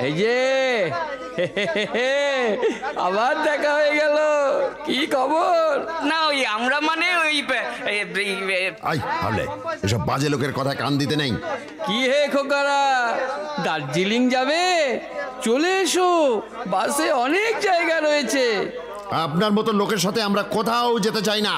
এই যে আবার দেখা হয়ে গেল, কি খবর? না ওই আমরা মানে ওই এসব বাজে লোকের কথা কান দিতে নেই। কি হে খোকারা, দার্জিলিং যাবে? চলে এসো, বাসে অনেক জায়গা রয়েছে। আপনার মতো লোকের সাথে আমরা কোথাও যেতে চাই না।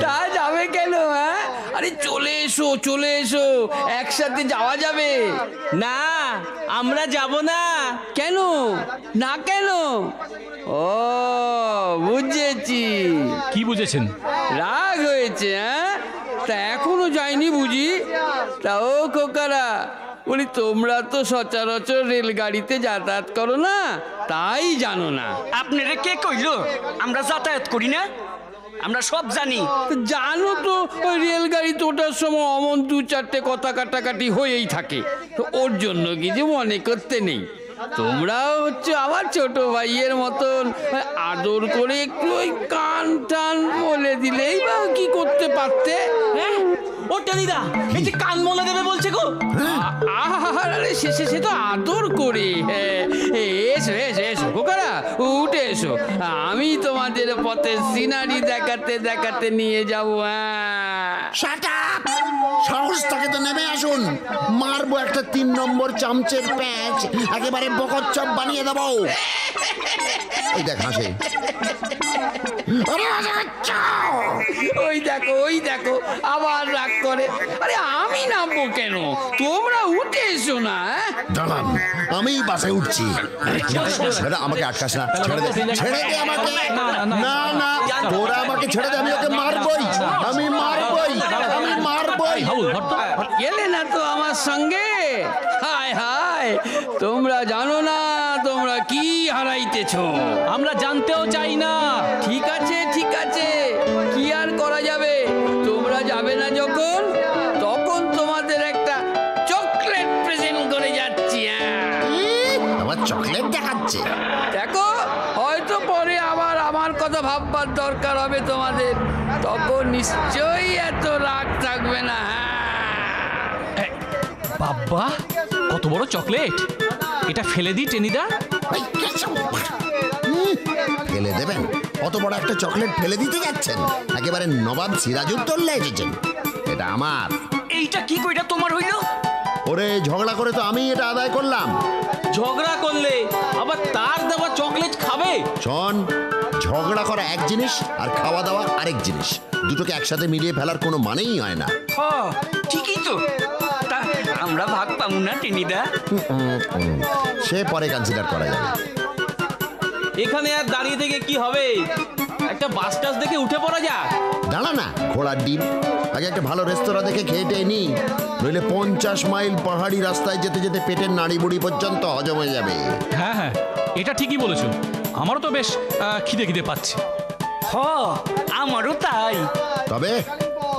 তা যাবে কেন? হ্যাঁ, আরে চলে এসো, চলে এসো, একসাথে যাওয়া যাবে। না, আমরা যাব না। কেন না? কেন? ও বুঝেছি। কি বুঝেছেন? রাগ হয়েছে? হ্যাঁ, তা এখনো যায়নি বুঝি? তা ও খোকারা, বলি তোমরা তো সচরাচর রেলগাড়িতে যাতায়াত করো না, তাই জানো না। আপনারা কে কইলো আমরা যাতায়াত করি না? আমরা সব জানি। জানো তো, ওই রেলগাড়িতে ওঠার সময় অমন দু চারটে কথা কাটাকাটি হয়েই থাকে, তো ওর জন্য কিছু মনে করতে নেই। তোমরাও হচ্ছে আমার ছোট ভাইয়ের মতন, আদর করে একটু ওই কান টান বলে দিলেই বা কি করতে পারতে। হ্যাঁ, ও টেনিদা, এই যে কান মলে দেবে বলছে গো। আরে সে তো আদর করে। এসো এসো এসো খোকারা, উঠে এসো, আমি তোমাদের পথে সিনারি দেখাতে দেখাতে নিয়ে যাবো। Shut up! সাহস থাকে তো নেমে আসুন, মারবো একটা 3 নম্বর চামচের প্যাঁচ, একেবারে বকচ্চপ বানিয়ে দেবো। ওই দেখ হাসে। ওই দেখো, ওই দেখো, আবার রাগ করে। আরে আমি নামবো কেন? তোমরা উঠে এসো না। দাঁড়ান, আমি বাসে উঠছি। আমাকে আটকাস না, ছেড়ে দে, ছেড়ে দে আমাকে। না না, তোরা আমাকে ছেড়ে দে, আমি ওকে মারবই, আমি মারবই, আমি মারবই। গেলে না তো আমার সঙ্গে? হায় হায়, তোমরা জানো না তোমরা কি হারাইতেছো। আমরা জানতেও চাই না। ঠিক আছে, ঠিক আছে, কি আর করা যাবে? তোমরা যাবে না যখন, তখন তোমাদের একটা চকলেট প্রেজেন্ট করে যাচ্ছি। আমার চকলেট দেখাচ্ছে। দেখো, হয়তো পরে আবার আমার কথা ভাববার দরকার হবে তোমাদের, তখন নিশ্চয়ই এত রাগ থাকবে না। বাবা, কত বড় চকলেট! এটা ফেলে দিই টেনিদা। ফেলে দেবেন? অত বড় একটা চকলেট ফেলে দিতে যাচ্ছেন? একেবারে নবাব সিরাজউদ্দৌলা এসেছেন। এটা আমার। এইটা কি কইরা তোমার হইলো? ওরে, ঝগড়া করে তো আমি এটা আদায় করলাম। ঝগড়া করলে আবার তার দেওয়া চকলেট খাবে? শোন, ঝগড়া করা এক জিনিস আর খাওয়া দাওয়া আরেক জিনিস, দুটোকে একসাথে মিলিয়ে ফেলার কোনো মানেই হয় না। ঠিকই তো। তা আমরা ভাগ পাবো না টেনিদা? সে পরে কনসিডার করা যাবে। এখানে আর দাঁড়িয়ে থেকে কি হবে? একটা বাস টাস দেখে উঠে পড়া যাক। দাঁড়া না, ঘোড়ার ডিম, আগে একটা ভালো রেস্তোরাঁ দেখে খেয়ে টেয়ে নি, নইলে 50 মাইল পাহাড়ি রাস্তায় যেতে যেতে পেটের নাড়ি বুড়ি পর্যন্ত হজম হয়ে যাবে। হ্যাঁ হ্যাঁ, এটা ঠিকই বলেছো। আমারও তো বেশ খিদে খিদে পাচ্ছে। আমারও তাই। তবে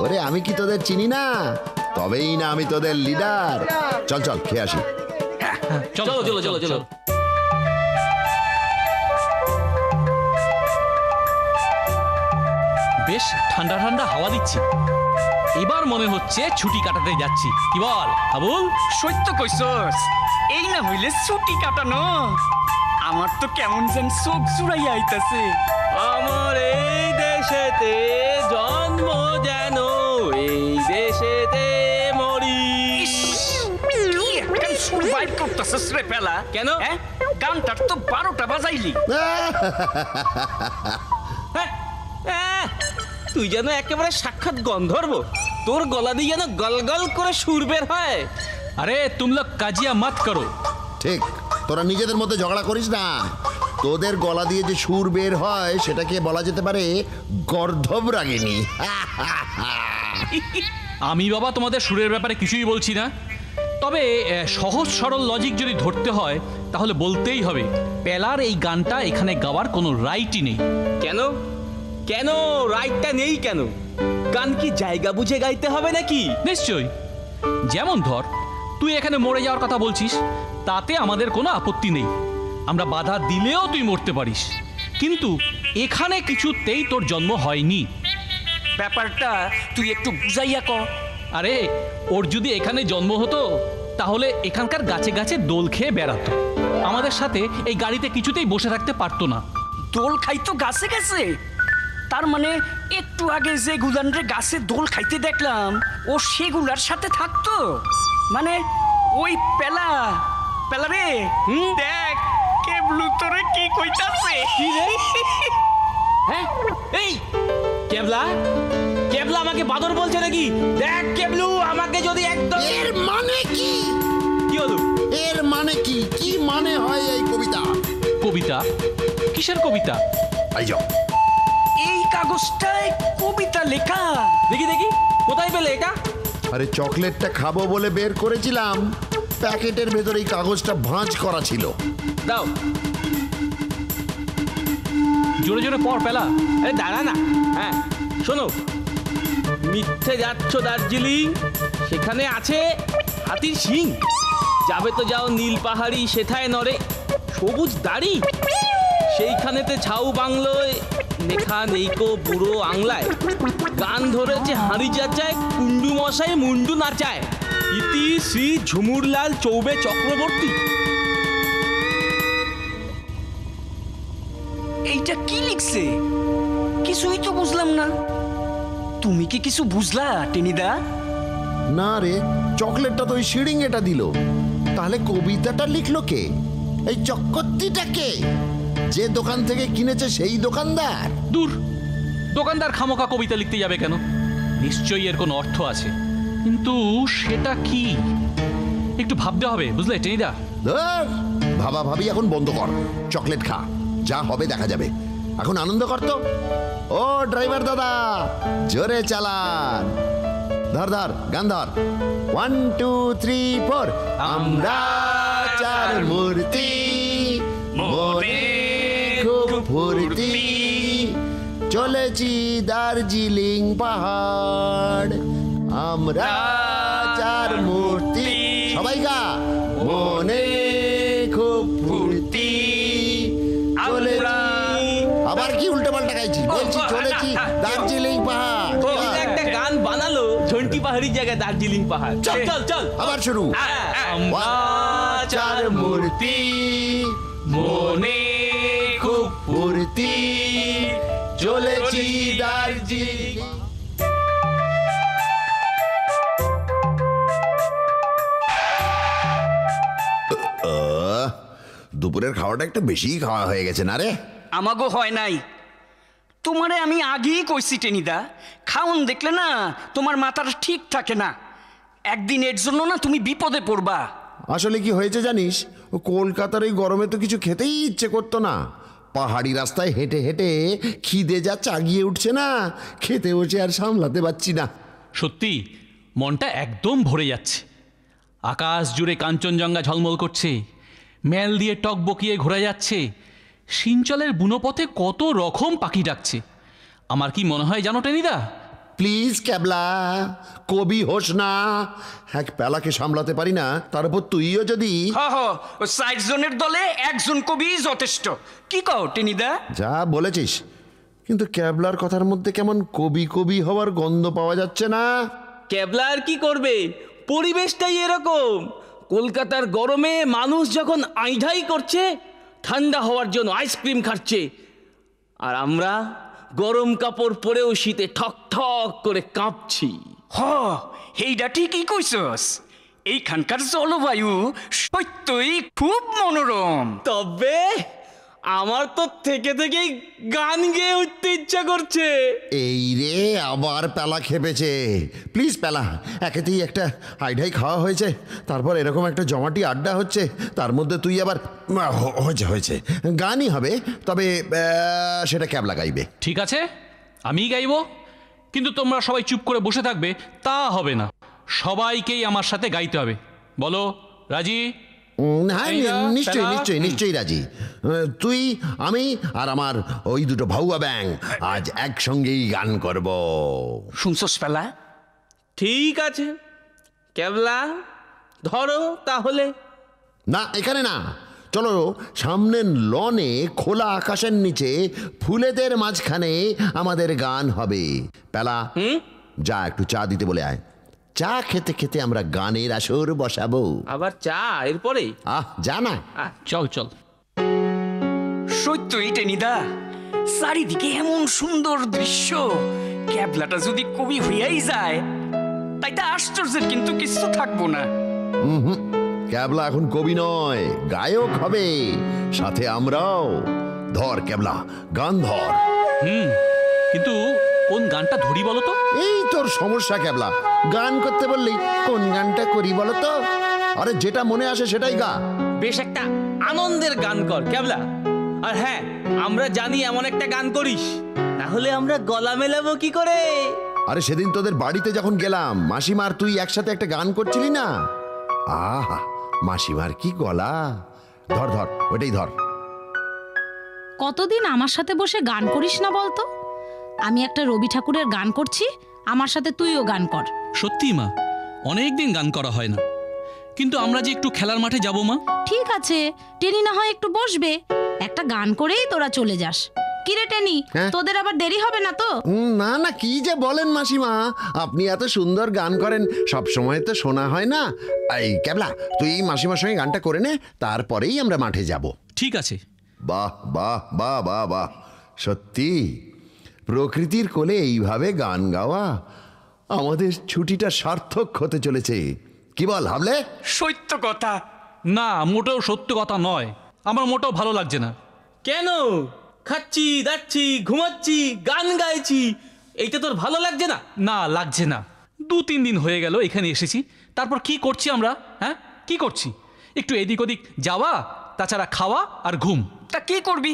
ওরে, আমি কি তোদের চিনি না? তবেই না আমি তোদের লিডার। চল চল, খেয়ে আসি। চলো চলো চলো চলো। বেশ ঠান্ডা ঠান্ডা হাওয়া দিচ্ছে, এবার মনে হচ্ছে ছুটি কাটাতে যাচ্ছি। কি বল আবুল? সত্য কইছস, এই না হইলে ছুটি কাটানো। আমার তো কেমন যেন চোখ চুরাইয়া আইতাছে। আমার এই দেশেতে জন্ম, যেন এই দেশেতে মরি। সুরবাইট করতেছস রে পেলা। কেন? গানটার তো 12টা বাজাইলি। তুই যেন একেবারে সাক্ষাৎ গন্ধর্ব, তোর গলা দিয়ে যেন গলগল করে সুর বের হয়। আরে তুম লোগ কাজিয়া মত করো। ঠিক, তোরা নিজেদের মধ্যে ঝগড়া করিস না। তোদের গলা দিয়ে যে সুর বের হয় সেটাকে বলা যেতে পারে গর্ধব রাগিনী। আমি বাবা তোমাদের সুরের ব্যাপারে কিছুই বলছি না, তবে সহজ সরল লজিক যদি ধরতে হয় তাহলে বলতেই হবে পেলার এই গানটা এখানে গাওয়ার কোনো রাইটই নেই। কেন? কেন রাইটটা নেই কেন? গান কি জায়গা বুঝে গাইতে হবে নাকি? নিশ্চয়ই। যেমন ধর, তুই এখানে মরে যাওয়ার কথা বলছিস, তাতে আমাদের কোনো আপত্তি নেই, আমরা বাধা দিলেও তুই মরতে পারিস, কিন্তু এখানে কিছুতেই তোর জন্ম হয়নি। ব্যাপারটা তুই একটু বুঝাইয়া ক। আরে ওর যদি এখানে জন্ম হতো তাহলে এখানকার গাছে গাছে দোল খেয়ে বেড়াতো, আমাদের সাথে এই গাড়িতে কিছুতেই বসে থাকতে পারতো না। দোল খাইতো গাছে গাছে? তার মানে একটু আগে যে গুলানরে গাছে দোল খাইতে দেখলাম ও সেগুলার সাথে থাকতো? মানে ওই পেলা পেলা রে, দেখ কেবলু তোরে কি কইতাছে। কি রে? হ্যাঁ এই কেবলা, কেবলা আমাকে বাদর বলছে নাকি? দেখ কেবলু, আমাকে যদি একদম... এর মানে কি? কি হলো? এর মানে কি? কি মানে হয় এই কবিতা? কবিতা? কিসের কবিতা? এই যাও, এই কাগজটায় কবিতা লেখা। দেখি দেখি, কোথায় পেলে এটা? আরে চকলেটটা খাবো বলে বের করেছিলাম, প্যাকেটের ভেতরে এই কাগজটা ভাঁজ করা ছিল। দাও। জোরে জোরে পড় পেলা। আরে দাঁড়া না। হ্যাঁ শোনো, মিথ্যে যাচ্ছ দার্জিলিং, সেখানে আছে হাতির শিং। যাবে তো যাও নীল পাহাড়ি, সেথায় নরে সবুজ দাড়ি। সেইখানেতে ছাউ বাংলোয় লেখা নেইকো বুড়ো আংলায়। গান ধরেছে হাঁড়ি চাচায়, কুন্ডু মশাই মুন্ডু নাচায়। ইতি শ্রী ঝুমুরলাল চৌবে চক্রবর্তী। এইটা কি লিখছে? কিছুই তো বুঝলাম না। তুমি কি কিছু বুঝলা টেনিদা? না রে, চকলেটটা তো ওই শিড়িংয়েটা দিল, তাহলে কবিতাটা লিখলো কে? এই চক্করটিটা কে? যে দোকান থেকে কিনেছে সেই দোকানদার? দূর, দোকানদার খামোকা কবিতা লিখতে যাবে কেন? নিশ্চয়ই এর কোনো অর্থ আছে, কিন্তু সেটা কি একটু ভাবতে হবে, বুঝলে টেনিদা? ধর, ভাবা ভাবি এখন বন্ধ কর, চকলেট খা, যা হবে দেখা যাবে। এখন আনন্দ কর তো। ও ড্রাইভার দাদা, জোরে চালান। ধর ধর, গান ধর। 1 2 3 4। আমরা চার মূর্তি, মনে খুব ফুর্তি, চলেছি দার্জিলিং পাহাড়। আমরা চার মূর্তি, সবাই গা। মনে খুব ফুর্তি, চলেছি। আবার কি উল্টো পাল্টা গাইছি? বলছি চলেছি দার্জিলিং পাহাড়। টেনিদা একটা গান বানালো, ঝন্টি পাহাড়ির জায়গায় দার্জিলিং পাহাড়। চল চল চল, আবার শুরু। আমরা চার মূর্তি, মনে খুব ফুর্তি, চলেছি দার্জিলিং। দুপুরের খাওয়াটা একটু বেশিই খাওয়া হয়ে গেছে না রে? আমাগো হয় নাই। তোমারে আমি আগেই কইছি টেনিদা, খাওন দেখলে না তোমার মাথাটা ঠিক থাকে না। একদিন এর জন্য না তুমি বিপদে পড়বা। আসলে কি হয়েছে জানিস, কলকাতার এই গরমে তো কিছু খেতেই ইচ্ছে করতো না। পাহাড়ি রাস্তায় হেঁটে হেঁটে খিদে যা চাগিয়ে উঠছে না, খেতে বসে আর সামলাতে পারছি না। সত্যি মনটা একদম ভরে যাচ্ছে। আকাশ জুড়ে কাঞ্চনজঙ্ঘা ঝলমল করছে, মেল দিয়ে টক বকিয়ে ঘোরা যাচ্ছে, সিঞ্চলের বুনোপথে কত রকম পাখি ডাকছে। আমার কি মনে হয় জানো টেনিদা? প্লিজ ক্যাবলা, কবি হোস না। এক পেলাকে সামলাতে পারি না, তার উপর তুইও যদি। হ হ, 60 জনের দলে একজন কবি যথেষ্ট। কি কও টেনিদা? যা বলেছিস, কিন্তু ক্যাবলার কথার মধ্যে কেমন কবি কবি হওয়ার গন্ধ পাওয়া যাচ্ছে না? ক্যাবলা আর কি করবে, পরিবেশটাই এরকম। কলকাতার গরমে মানুষ যখন আইঢাই করছে, ঠান্ডা হওয়ার জন্য আইসক্রিম খাচ্ছে, আর আমরা গরম কাপড় পরেও শীতে ঠক ঠক করে কাঁপছি। হ, এইটা ঠিকই কইছস। এইখানকার জলবায়ু সত্যই খুব মনোরম। তবে আমার তো থেকে থেকেই গান গেয়ে উঠতে ইচ্ছা করছে। এই রে, আবার পেলা খেপেছে। প্লিজ পেলা, একেতেই একটা আইডাই খাওয়া হয়েছে, তারপর এরকম একটা জমাটি আড্ডা হচ্ছে, তার মধ্যে তুই আবার হয়েছে হয়েছে গানই হবে, তবে সেটা ক্যাবলা গাইবে। ঠিক আছে, আমিই গাইবো, কিন্তু তোমরা সবাই চুপ করে বসে থাকবে তা হবে না। সবাইকেই আমার সাথে গাইতে হবে। বলো, রাজি? হ্যাঁ, এই না, নিশ্চয়ই পেলা? নিশ্চয়ই নিশ্চয়ই রাজি। তুই, আমি আর আমার ওই দুটো ভাউয়া ব্যাং আজ একসঙ্গেই গান করব। শুনছস পেলা? ঠিক আছে ক্যাবলা, ধরো তাহলে। না, এখানে না, চলো সামনের লনে খোলা আকাশের নিচে ফুলেদের মাঝখানে আমাদের গান হবে। পেলা, যা একটু চা দিতে বলে আয়। চা খেতে খেতে আমরা গানের আসর বসাবো। আবার চা এরপরে? জানা চল চল। সত্যই টেনিদা, চারিদিকে এমন সুন্দর দৃশ্য, ক্যাবলাটা যদি কবি হইয়াই যায় তাইতে আশ্চর্যের কিন্তু কিছু থাকবো না। ক্যাবলা এখন কবি নয়, গায়ক হবে, সাথে আমরাও। ধর ক্যাবলা, গান ধর। কিন্তু কোন গানটা ধরি বলো তো? এই তোর সমস্যা ক্যাবলা, গান করতে বললেই কোন গানটা করি বলো তো? আরে যেটা মনে আসে সেটাই গা। বেশ একটা আনন্দের গান কর ক্যাবলা। আর হ্যাঁ, আমরা জানি এমন একটা গান করিস, তাহলে আমরা গলা মেলাবো কি করে? আরে সেদিন তোদের বাড়িতে যখন গেলাম, মাসিমার তুই একসাথে একটা গান করছিলি না? আহা, মাসিমার কি গলা! ধর ধর, ওইটাই ধর। কতদিন আমার সাথে বসে গান করিস না বলতো? আমি একটা রবি ঠাকুরের গান করছি, আমার সাথে তুইও গান কর। সত্যি মা, অনেক দিন গান করা হয় না। কিন্তু আমরা যে একটু খেলার মাঠে যাব মা। ঠিক আছে, টেনি না হয় একটু বসবে, একটা গান করেই তোরা চলে যাস। কিরে টেনি, হ্যাঁ? তোদের আবার দেরি হবে না তো? না না, কি যে বলেন মাসিমা, আপনি এত সুন্দর গান করেন, সব সময় তো শোনা হয় না। এই ক্যাবলা, তুই মাসিমার সঙ্গে গানটা করে নে, তারপরেই আমরা মাঠে যাব। ঠিক আছে। বাহ বাহ বাহ বাহ বাহ, সত্যি প্রকৃতির কোলে এইভাবে গান গাওয়া, আমাদের ছুটিটা সার্থক হতে চলেছে। কি বল হাবলে? সত্য কথা। না, মোটেও সত্য কথা নয়, আমার মোটেও ভালো লাগছে না। কেন? খাচ্ছি, দাচ্ছি, ঘুমাচ্ছি, গান গাইছি, এইটা তোর ভালো লাগছে না? না, লাগছে না। 2-3 দিন হয়ে গেল এখানে এসেছি, তারপর কি করছি আমরা? হ্যাঁ, কি করছি? একটু এদিক ওদিক যাওয়া, তাছাড়া খাওয়া আর ঘুম। তা কি করবি?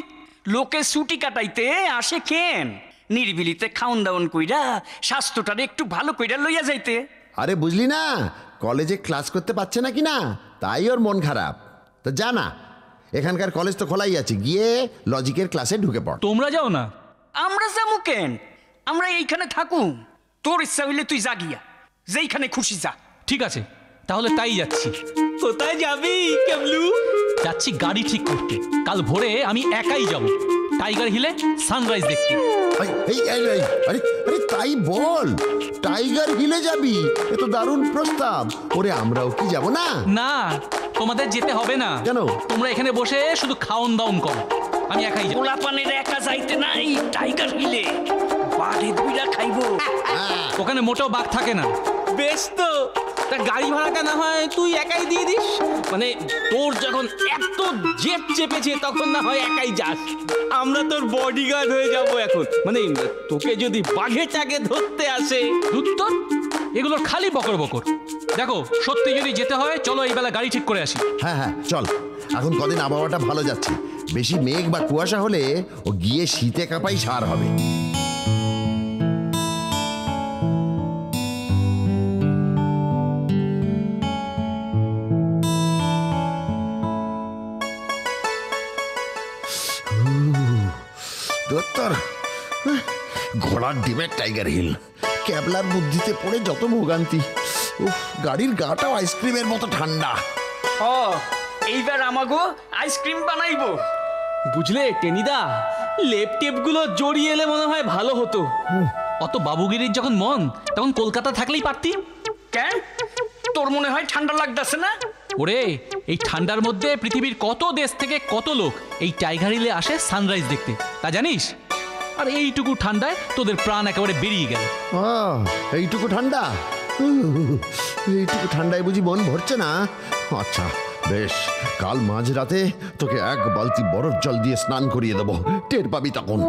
লোকে ছুটি কাটাইতে আসে কেন? নিরিবিলিতে খাউন দাউন কইরা স্বাস্থ্যটারে একটু ভালো কইরা লইয়া যাইতে। আরে বুঝলি না, কলেজে ক্লাস করতে পারছে না কি না, তাই ওর মন খারাপ। তা জানা, এখানকার কলেজ তো খোলাই আছে, গিয়ে লজিকের ক্লাসে ঢুকে পড়। তোমরা যাও না? আমরা যাবো কেন? আমরা এইখানে থাকুম। তোর ইচ্ছা হইলে তুই যা গিয়া, যেইখানে খুশি যা। ঠিক আছে, তাহলে তাই যাচ্ছি। কোথায় যাবি কেবলু? যাচ্ছি গাড়ি ঠিক করতে। কাল ভোরে আমি একাই যাব টাইগার হিলে সানরাইজ দেখতে। আরে আরে তাই বল, টাইগার হিলে যাবি? এ তো দারুণ প্রস্তাব। ওরে আমরাও কি যাব না? না, তোমাদের যেতে হবে না। কেন? তোমরা এখানে বসে শুধু খাওন দাওন করো, আমি একাই যাব। পোলাপানের একা যাইতে নাই টাইগার হিলে, বাঘে দুইরা খাইবো। ওখানে মোটেও বাঘ থাকে না। বেশ তো, তা গাড়ি ভাড়াটা না হয় তুই একাই দিয়ে দিস। মানে তোর যখন এত জেদ চেপেছে তখন না হয় একাই যাস, আমরা তোর বডিগার্ড হয়ে যাব এখন। মানে তোকে যদি বাঘে টাকে ধরতে আসে। উত্তর এগুলোর খালি বকর বকর। দেখো, সত্যি যদি যেতে হয় চলো এই বেলা গাড়ি ঠিক করে আসি। হ্যাঁ হ্যাঁ চল, এখন কদিন আবহাওয়াটা ভালো যাচ্ছে, বেশি মেঘ বা কুয়াশা হলে ও গিয়ে শীতে কাঁপাই সার হবে। ঘোড়ার ডিমের টাইগার হিল, ক্যাবলার বুদ্ধিতে পড়ে যত ভোগান্তি। উফ, গাড়ির গাটাও আইসক্রিমের মতো ঠান্ডা। ও, এইবার আমাগো আইসক্রিম বানাইবো। বুঝলে টেনিদা, লেপ টেপগুলো জড়িয়ে এলে মনে হয় ভালো হতো। অত বাবুগিরির যখন মন, তখন কলকাতা থাকলেই পারতি। কেন? তোর মনে হয় ঠান্ডা লাগতেছে না? ওরে, এই ঠান্ডার মধ্যে পৃথিবীর কত দেশ থেকে কত লোক এই টাইগার হিলে আসে সানরাইজ দেখতে, তা জানিস? আর এইটুকু ঠান্ডায় তোদের প্রাণ একেবারে বেরিয়ে গেল। এইটুকু ঠান্ডা? এইটুকু ঠান্ডায় বুঝি মন ভরছে না? আচ্ছা বেশ, কাল মাঝরাতে তোকে 1 বালতি বরফ জল দিয়ে স্নান করিয়ে দেবো, টের পাবি তখন।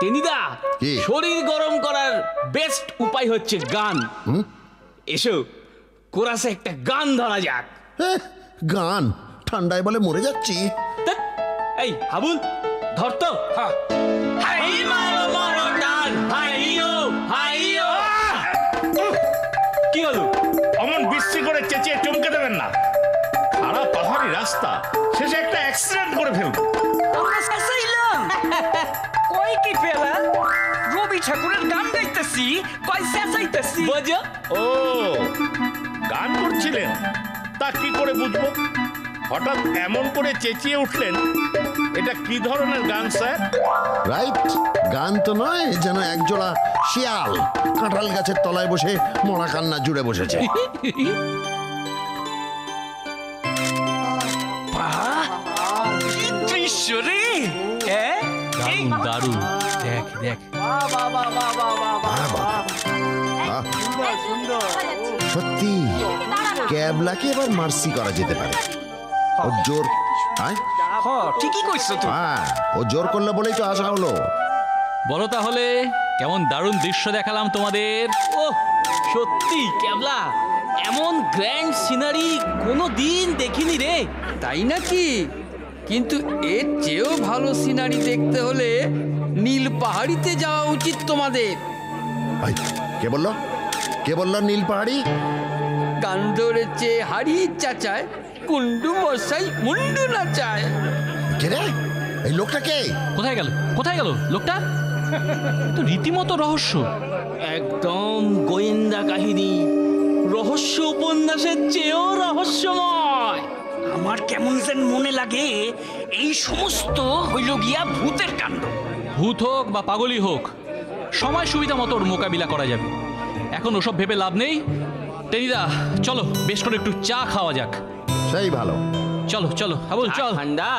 টেনিদা, কি? শরীর গরম করার বেস্ট উপায় হচ্ছে গান। এসো কোরাসে একটা গান ধরা যাক। গান? ঠান্ডায় বলে মরে যাচ্ছি। ধ্যাৎ, এই হাবুল ধর তো। হাই মারো মারো টান, হাইও হাইও। কি হলো? অমন বিশ্রী করে চেঁচিয়ে চমকে দেবেন না। খারাপ পাহাড়ি রাস্তা, শেষে একটা অ্যাক্সিডেন্ট করে ফেলবো। আমরা চেঁচাইলাম? কই কি পেলা? রবি ঠাকুরের গান গাইতেছি, কই চেঁচাইতেছি? বোঝো? ও, গান করছিলেন? তা কি করে বুঝবো? হঠাৎ এমন করে চেঁচিয়ে উঠলেন, এটা কি ধরনের গান স্যার? রাইট, গান তো নয়, যেন একজোড়া শিয়াল কাঁঠাল গাছের তলায় বসে মরা কান্না জুড়ে বসেছে। কি দৃশ্য রে! হ্যাঁ? এই দারুণ দারুণ, দেখ দেখ। সত্যি ক্যাবলাকে এবার মার্সি করা যেতে পারে। ও জোর, ঠিকই কইছো তো। হ্যাঁ, ও জোর করলে বলেই তো আসা হলো। বলো তাহলে কেমন দারুণ দৃশ্য দেখালাম তোমাদের। ও সত্যি ক্যাবলা, এমন গ্র্যান্ড সিনারি কোনো দিন দেখিনি রে। তাই নাকি? কিন্তু এর চেয়েও ভালো সিনারি দেখতে হলে নীল পাহাড়িতে যাওয়া উচিত তোমাদের। ভাই, কে বললো? কে বললো নীল পাহাড়ি? গান ধরেছে হাড়ি চাচায়, কুন্ডু মশাই মুন্ডু নাচায়। কে রে? এই লোকটা কে? কোথায় গেল, কোথায় গেল লোকটা? তো রীতিমতো রহস্য। একদম গোয়েন্দা কাহিনী, রহস্য উপন্যাসের চেয়েও রহস্যময়। আমার কেমন যেন মনে লাগে এই সমস্ত হইল গিয়া ভূতের কাণ্ড। ভূত হোক বা পাগলই হোক, সময় সুবিধা মতো ওর মোকাবিলা করা যাবে। এখন ওসব ভেবে লাভ নেই। টেনিদা চলো, বেশ করে একটু চা খাওয়া যাক। সেই ভালো। চলো চলো হাবুল চল। ঠান্ডা